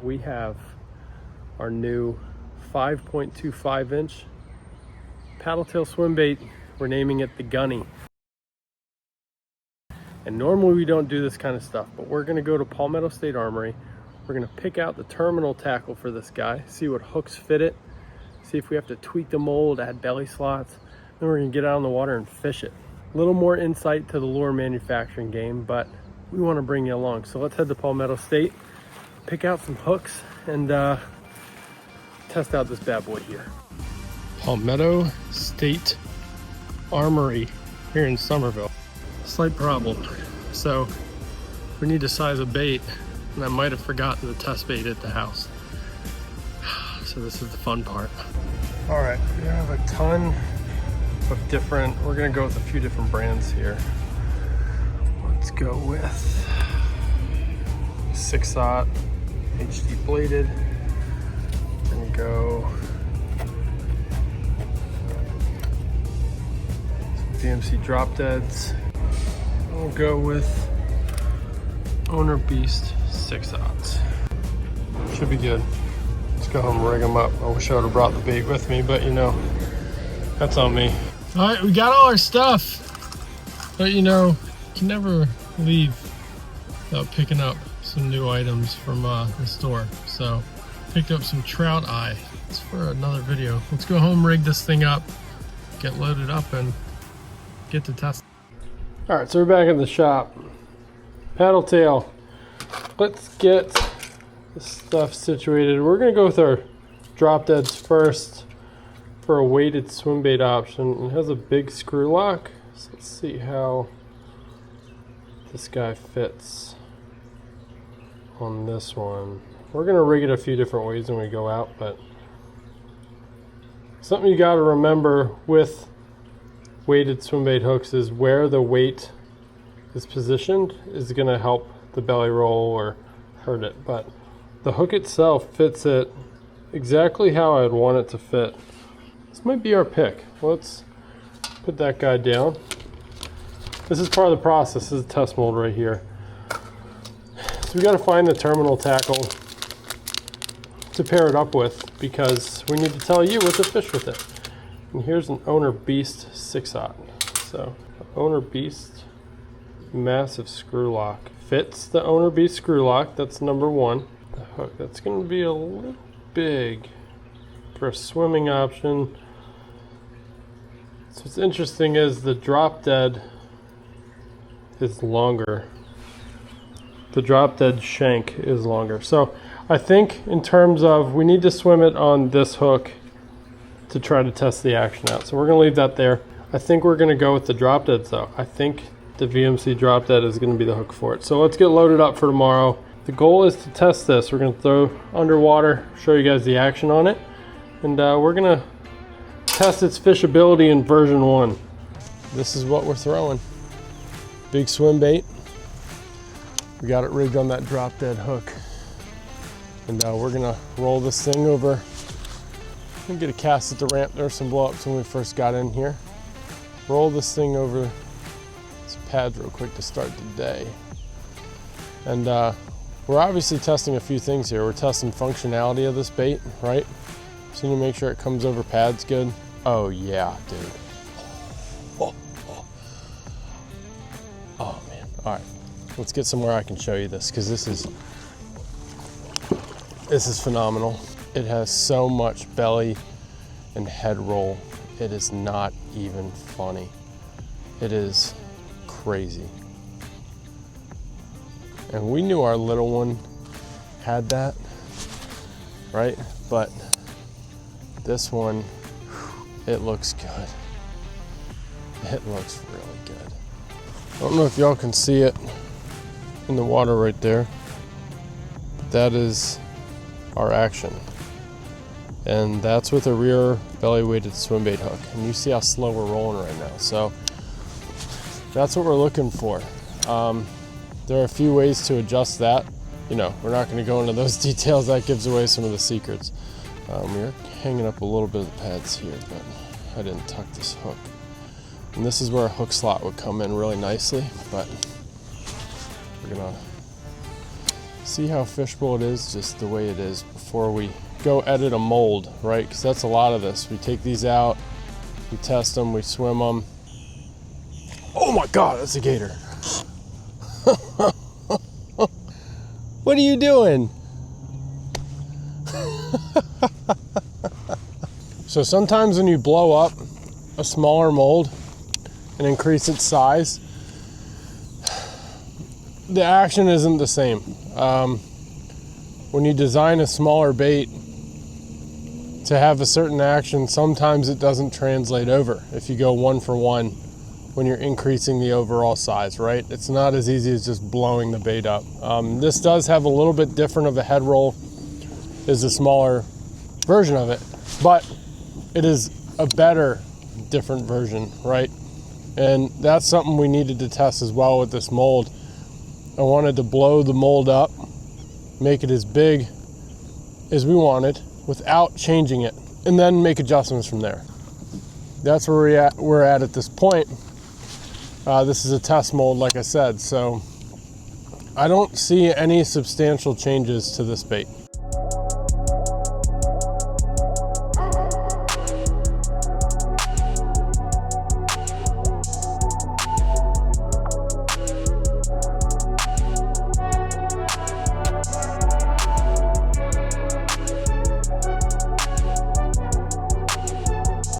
we have our new 5.25 inch paddle tail swim bait. We're naming it the Gunny. And normally we don't do this kind of stuff, but we're gonna go to Palmetto State Armory. We're gonna pick out the terminal tackle for this guy, see what hooks fit it, see if we have to tweak the mold, add belly slots. Then we're gonna get out in the water and fish it. A little more insight to the lure manufacturing game, but we wanna bring you along. So let's head to Palmetto State, pick out some hooks, and test out this bad boy here. Palmetto State Armory here in Somerville. Slight problem. So we need to size a bait, and I might have forgotten the test bait at the house. So this is the fun part. All right, we have a ton of different, we're gonna go with a few different brands here. Let's go with 6/0 HD bladed, and go VMC drop deads. We'll go with Owner Beast 6/0. Should be good. Let's go home and rig them up. I wish I would have brought the bait with me, but you know, that's on me. All right, we got all our stuff, but you know, you can never leave without picking up some new items from the store. So picked up some trout eye. It's for another video. Let's go home, rig this thing up, get loaded up, and get to test. All right, so we're back in the shop. Paddle tail. Let's get this stuff situated. We're gonna go with our drop deads first for a weighted swim bait option. It has a big screw lock, so let's see how this guy fits on this one. We're gonna rig it a few different ways when we go out, but something you gotta remember with weighted swim bait hooks is where the weight is positioned is going to help the belly roll or hurt it, but the hook itself fits it exactly how I'd want it to fit. This might be our pick. Let's put that guy down. This is part of the process. This is a test mold right here. So we got to find the terminal tackle to pair it up with, because we need to tell you what to fish with it. And here's an Owner Beast 6/0. So Owner Beast massive screw lock fits the Owner Beast screw lock. That's number one. The hook, that's going to be a little big for a swimming option. So what's interesting is the drop dead is longer. The drop dead shank is longer. So I think in terms of, we need to swim it on this hook to try to test the action out. So we're gonna leave that there. I think we're gonna go with the drop deads though. I think the VMC drop dead is gonna be the hook for it. So let's get loaded up for tomorrow. The goal is to test this. We're gonna throw underwater, show you guys the action on it, and we're gonna test its fishability in version 1. This is what we're throwing. Big swim bait. We got it rigged on that drop dead hook. And we're gonna roll this thing over. I'm gonna get a cast at the ramp. There were some blow-ups when we first got in here. Roll this thing over some pads real quick to start the day. And we're obviously testing a few things here. We're testing functionality of this bait, right? So you need to make sure it comes over pads good. Oh yeah, dude. Oh man, all right. Let's get somewhere I can show you this, because this is phenomenal. It has so much belly and head roll. It is not even funny. It is crazy. And we knew our little one had that, right? But this one, it looks good. It looks really good. I don't know if y'all can see it in the water right there. That is our action. And that's with a rear belly weighted swim bait hook. And you see how slow we're rolling right now. So that's what we're looking for. There are a few ways to adjust that. You know, we're not going to go into those details. That gives away some of the secrets. We're hanging up a little bit of the pads here, but I didn't tuck this hook. And this is where a hook slot would come in really nicely, but we're gonna See how fishbowl it is, just the way it is, before we go edit a mold, right? Because that's a lot of this. We take these out, we test them, we swim them. Oh my God, that's a gator. What are you doing? So sometimes when you blow up a smaller mold and increase its size, the action isn't the same. When you design a smaller bait to have a certain action, sometimes it doesn't translate over if you go 1 for 1 when you're increasing the overall size, right? It's not as easy as just blowing the bait up. This does have a little bit different of a head roll, is a smaller version of it, but it is a better different version, right? And that's something we needed to test as well with this mold. I wanted to blow the mold up, make it as big as we wanted without changing it, and then make adjustments from there. That's where we're at this point. This is a test mold, like I said, so I don't see any substantial changes to this bait.